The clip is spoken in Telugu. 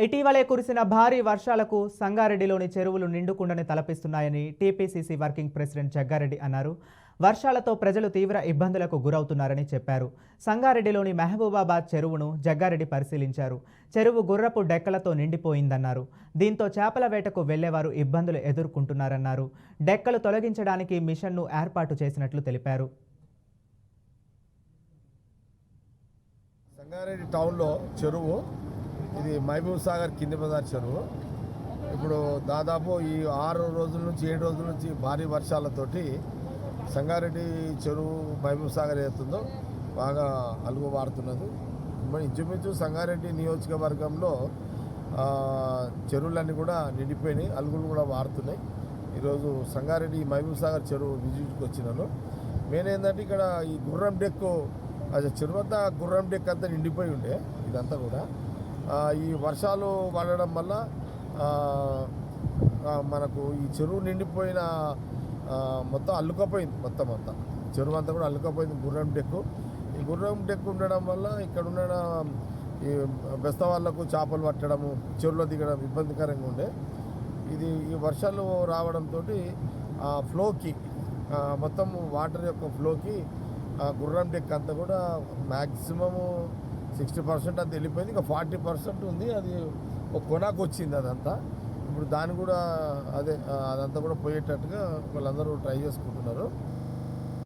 ఇటీవలే కురిసిన భారీ వర్షాలకు సంగారెడ్డిలోని చెరువులు నిండుకుండని తలపిస్తున్నాయని టీపీసీసీ వర్కింగ్ ప్రెసిడెంట్ జగ్గారెడ్డి అన్నారు. వర్షాలతో ప్రజలు తీవ్ర ఇబ్బందులకు గురవుతున్నారని చెప్పారు. సంగారెడ్డిలోని మహబూబాబాద్ చెరువును జగ్గారెడ్డి పరిశీలించారు. చెరువు గుర్రపు డెక్కలతో నిండిపోయిందన్నారు. దీంతో చేపల వేటకు వెళ్లేవారు ఇబ్బందులు ఎదుర్కొంటున్నారన్నారు. డెక్కలు తొలగించడానికి మిషన్ను ఏర్పాటు చేసినట్లు తెలిపారు. సంగారెడ్డి టౌన్లో చెరువు ఇది మహబూబ్ సాగర్ కింది బజార్ చెరువు. ఇప్పుడు దాదాపు ఈ 6 రోజుల నుంచి 7 రోజుల నుంచి భారీ వర్షాలతోటి సంగారెడ్డి చెరువు మహబూబ్ సాగర్ ఏతుందో బాగా అలుగు వారుతున్నది. మరి ఇంచుమించు సంగారెడ్డి నియోజకవర్గంలో చెరువులన్నీ కూడా నిండిపోయినాయి, అలుగులు కూడా వారుతున్నాయి. ఈరోజు సంగారెడ్డి మహబూబ్ సాగర్ చెరువు విజిట్కి వచ్చినాను. మెయిన్ ఏంటంటే ఇక్కడ ఈ గుర్రం డెక్కు అది చెరువు అంతా గుర్రం డెక్ అంతా నిండిపోయి ఉండే. ఇదంతా కూడా ఈ వర్షాలు పడడం వల్ల మనకు ఈ చెరువు నిండిపోయిన మొత్తం అల్లుకపోయింది. మొత్తం అంతా చెరువు అంతా కూడా అల్లుకపోయింది గుర్రం డెక్కు. ఈ గుర్రం డెక్కు ఉండడం వల్ల ఇక్కడ ఉన్న ఈ బెస్త వాళ్ళకు చేపలు పట్టడము, చెరువులో దిగడం ఇబ్బందికరంగా ఉండే. ఈ వర్షాలు రావడంతో ఫ్లోకి మొత్తం వాటర్ యొక్క ఫ్లోకి గుర్రం డెక్ అంతా కూడా మ్యాక్సిమము 60% అంతా వెళ్ళిపోయింది. ఇంకా 40% ఉంది, అది ఒక కొనాకు వచ్చింది అదంతా. ఇప్పుడు దాన్ని కూడా అదంతా కూడా పోయేటట్టుగా వాళ్ళందరూ ట్రై చేసుకుంటున్నారు.